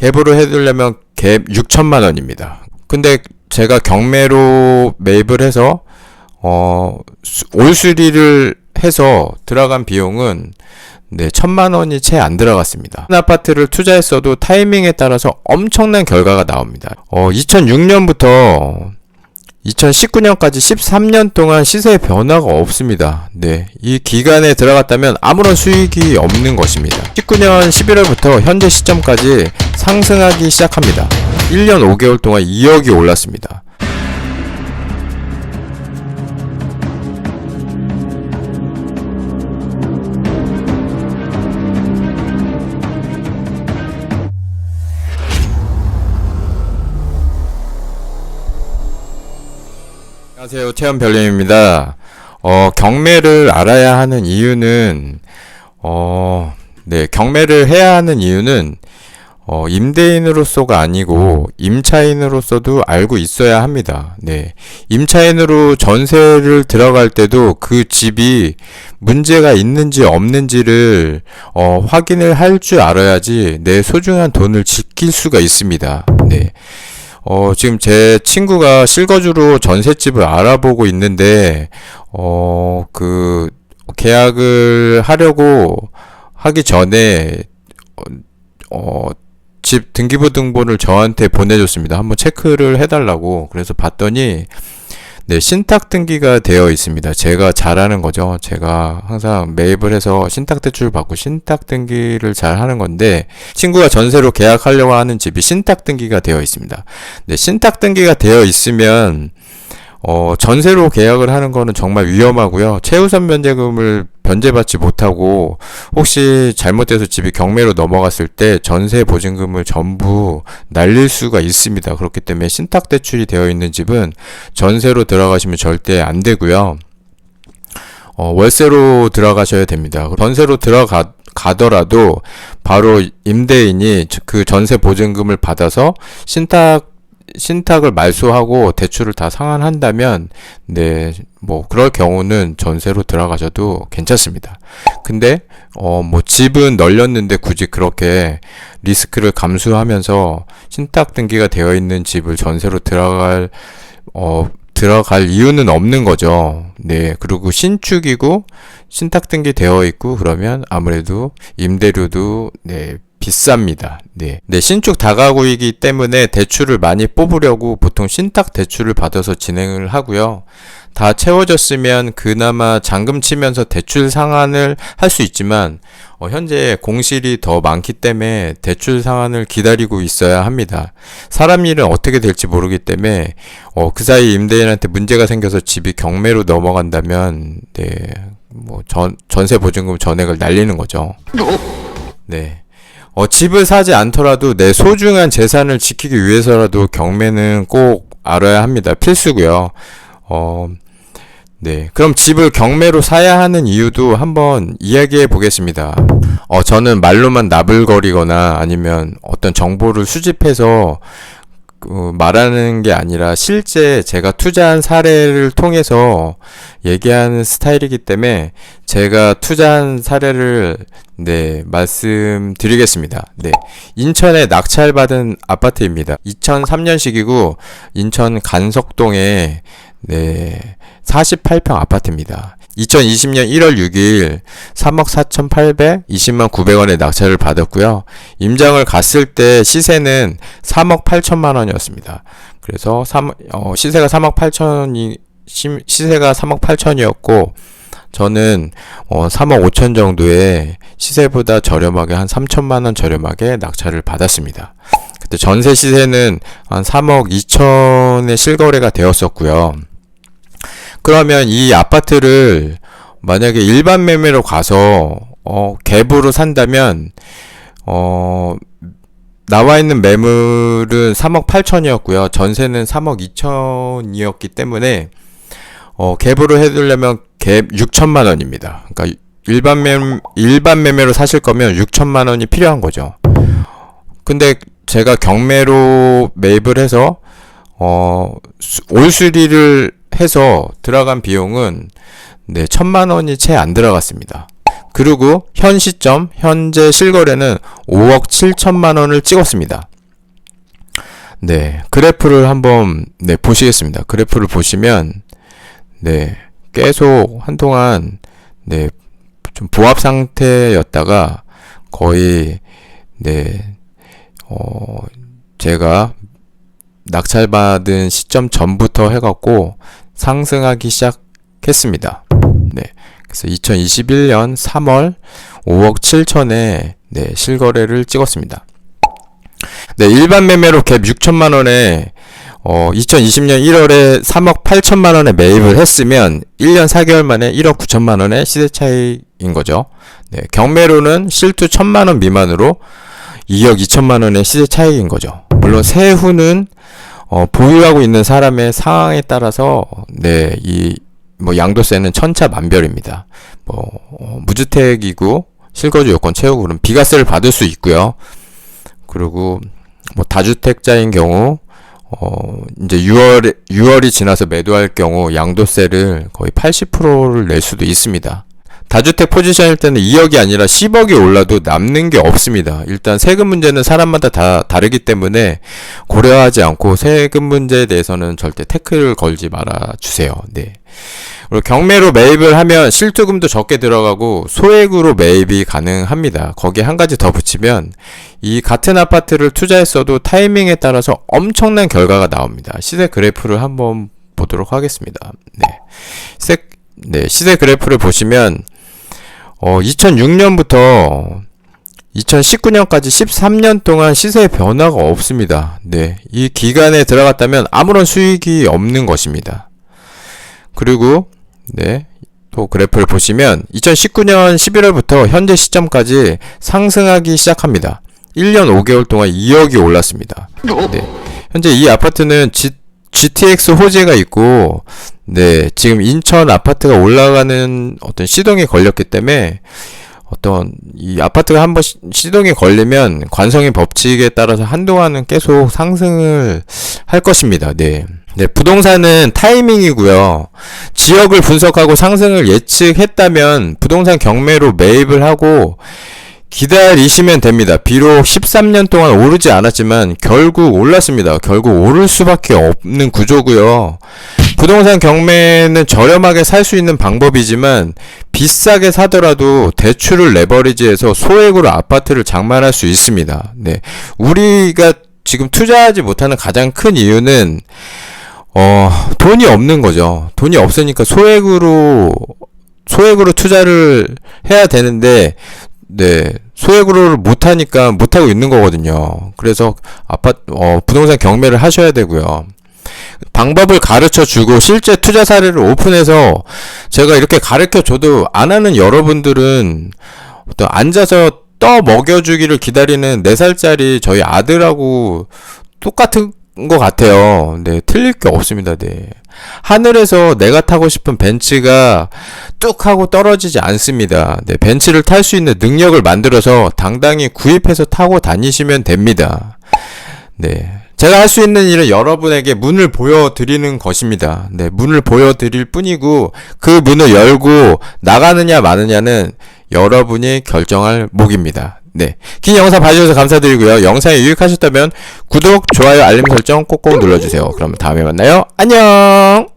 갭으로 해두려면 갭 6천만 원입니다. 근데 제가 경매로 매입을 해서 올 수리를 해서 들어간 비용은 1,000만 원이 채 안 들어갔습니다. 한 아파트를 투자했어도 타이밍에 따라서 엄청난 결과가 나옵니다. 2006년부터 2019년까지 13년 동안 시세의 변화가 없습니다. 이 기간에 들어갔다면 아무런 수익이 없는 것입니다. 19년 11월부터 현재 시점까지 상승하기 시작합니다. 1년 5개월 동안 2억이 올랐습니다. 안녕하세요. 체험별님입니다. 경매를 알아야 하는 이유는, 경매를 해야 하는 이유는, 임대인으로서가 아니고, 임차인으로서도 알고 있어야 합니다. 임차인으로 전세를 들어갈 때도 그 집이 문제가 있는지 없는지를, 확인을 할 줄 알아야지 내 소중한 돈을 지킬 수가 있습니다. 지금 제 친구가 실거주로 전셋집을 알아보고 있는데, 계약을 하려고 하기 전에, 집 등기부등본을 저한테 보내줬습니다. 한번 체크를 해달라고. 그래서 봤더니, 신탁 등기가 되어 있습니다. 제가 잘하는 거죠. 제가 항상 매입을 해서 신탁 대출 받고 신탁 등기를 잘 하는 건데, 친구가 전세로 계약하려고 하는 집이 신탁 등기가 되어 있습니다. 신탁 등기가 되어 있으면 전세로 계약을 하는 거는 정말 위험하고요. 최우선 변제금을 변제받지 못하고 혹시 잘못돼서 집이 경매로 넘어갔을 때 전세 보증금을 전부 날릴 수가 있습니다. 그렇기 때문에 신탁 대출이 되어 있는 집은 전세로 들어가시면 절대 안 되고요. 월세로 들어가셔야 됩니다. 전세로 가더라도 바로 임대인이 그 전세 보증금을 받아서 신탁을 말소하고 대출을 다 상환한다면 그럴 경우는 전세로 들어가셔도 괜찮습니다. 근데 집은 널렸는데 굳이 그렇게 리스크를 감수하면서 신탁 등기가 되어 있는 집을 전세로 들어갈 이유는 없는 거죠. 그리고 신축이고 신탁 등기 되어 있고 그러면 아무래도 임대료도 비쌉니다. 신축 다가구이기 때문에 대출을 많이 뽑으려고 보통 신탁 대출을 받아서 진행을 하고요. 다 채워졌으면 그나마 잔금 치면서 대출 상환을 할 수 있지만 현재 공실이 더 많기 때문에 대출 상환을 기다리고 있어야 합니다. 사람 일은 어떻게 될지 모르기 때문에 그 사이 임대인한테 문제가 생겨서 집이 경매로 넘어간다면 전세 보증금 전액을 날리는 거죠. 집을 사지 않더라도 내 소중한 재산을 지키기 위해서라도 경매는 꼭 알아야 합니다. 필수고요. 그럼 집을 경매로 사야 하는 이유도 한번 이야기해 보겠습니다. 저는 말로만 나불거리거나 아니면 어떤 정보를 수집해서 말하는 게 아니라 실제 제가 투자한 사례를 통해서 얘기하는 스타일이기 때문에 제가 투자한 사례를 말씀드리겠습니다. 인천에 낙찰받은 아파트입니다. 2003년식이고 인천 간석동에 48평 아파트입니다. 2020년 1월 6일 3억 4,820만 900원에 낙찰을 받았고요. 임장을 갔을 때 시세는 3억 8천만 원이었습니다. 그래서 시세가 3억 8천이었고 저는 3억 5천 정도의 시세보다 저렴하게 한 3천만 원 저렴하게 낙찰을 받았습니다. 그때 전세 시세는 한 3억 2천에 실거래가 되었었고요. 그러면 이 아파트를 만약에 일반 매매로 가서 갭으로 산다면 나와 있는 매물은 3억 8천이었고요. 전세는 3억 2천이었기 때문에 갭으로 해두려면 갭 6천만 원입니다. 그러니까 일반 매매로 사실 거면 6천만 원이 필요한 거죠. 근데 제가 경매로 매입을 해서 올 수리를 해서 들어간 비용은 1,000만 원이 채 안 들어갔습니다. 그리고 현재 실거래는 5억 7천만 원을 찍었습니다. 네, 그래프를 한번 네, 보시겠습니다. 그래프를 보시면 네, 계속 한동안 네, 좀 보합 상태였다가 거의 네, 제가 낙찰받은 시점 전부터 해갖고 상승하기 시작했습니다. 네, 그래서 2021년 3월 5억 7천에 네, 실거래를 찍었습니다. 네, 일반 매매로 갭 6천만 원에 2020년 1월에 3억 8천만 원에 매입을 했으면 1년 4개월 만에 1억 9천만 원의 시세 차이인 거죠. 네, 경매로는 실투 1천만 원 미만으로 2억 2천만 원의 시세 차이인 거죠. 물론 세후는 보유하고 있는 사람의 상황에 따라서 네, 뭐 양도세는 천차만별입니다. 무주택이고 실거주 요건 채우고 그럼 비과세를 받을 수 있고요. 그리고 뭐 다주택자인 경우 이제 6월이 지나서 매도할 경우 양도세를 거의 80%를 낼 수도 있습니다. 다주택 포지션일 때는 2억이 아니라 10억이 올라도 남는 게 없습니다. 일단 세금 문제는 사람마다 다 다르기 때문에 고려하지 않고 세금 문제에 대해서는 절대 태클을 걸지 말아 주세요. 네. 그리고 경매로 매입을 하면 실투금도 적게 들어가고 소액으로 매입이 가능합니다. 거기에 한 가지 더 붙이면 이 같은 아파트를 투자했어도 타이밍에 따라서 엄청난 결과가 나옵니다. 시세 그래프를 한번 보도록 하겠습니다. 네. 시세 그래프를 보시면 2006년부터 2019년까지 13년 동안 시세의 변화가 없습니다. 네. 이 기간에 들어갔다면 아무런 수익이 없는 것입니다. 그리고 네. 또 그래프를 보시면 2019년 11월부터 현재 시점까지 상승하기 시작합니다. 1년 5개월 동안 2억이 올랐습니다. 네. 현재 이 아파트는 GTX 호재가 있고 네, 지금 인천 아파트가 올라가는 어떤 시동이 걸렸기 때문에 이 아파트가 한번 시동이 걸리면 관성의 법칙에 따라서 한동안은 계속 상승을 할 것입니다. 네. 네, 부동산은 타이밍이고요. 지역을 분석하고 상승을 예측했다면 부동산 경매로 매입을 하고 기다리시면 됩니다. 비록 13년 동안 오르지 않았지만 결국 올랐습니다. 결국 오를 수밖에 없는 구조고요. 부동산 경매는 저렴하게 살 수 있는 방법이지만 비싸게 사더라도 대출을 레버리지해서 소액으로 아파트를 장만할 수 있습니다. 네. 우리가 지금 투자하지 못하는 가장 큰 이유는 돈이 없는 거죠. 돈이 없으니까 소액으로 투자를 해야 되는데 네, 소액으로 못하니까 못하고 있는 거거든요. 그래서 부동산 경매를 하셔야 되고요. 방법을 가르쳐 주고 실제 투자 사례를 오픈해서 제가 이렇게 가르쳐 줘도 안 하는 여러분들은 앉아서 떠 먹여주기를 기다리는 4살짜리 저희 아들하고 똑같은 것 같아요. 네, 틀릴 게 없습니다. 네. 하늘에서 내가 타고 싶은 벤츠가 뚝 하고 떨어지지 않습니다. 네, 벤츠를 탈 수 있는 능력을 만들어서 당당히 구입해서 타고 다니시면 됩니다. 네. 제가 할 수 있는 일은 여러분에게 문을 보여드리는 것입니다. 네, 문을 보여드릴 뿐이고 그 문을 열고 나가느냐 마느냐는 여러분이 결정할 몫입니다. 네, 긴 영상 봐주셔서 감사드리고요. 영상이 유익하셨다면 구독, 좋아요, 알림 설정 꼭꼭 눌러주세요. 그럼 다음에 만나요. 안녕!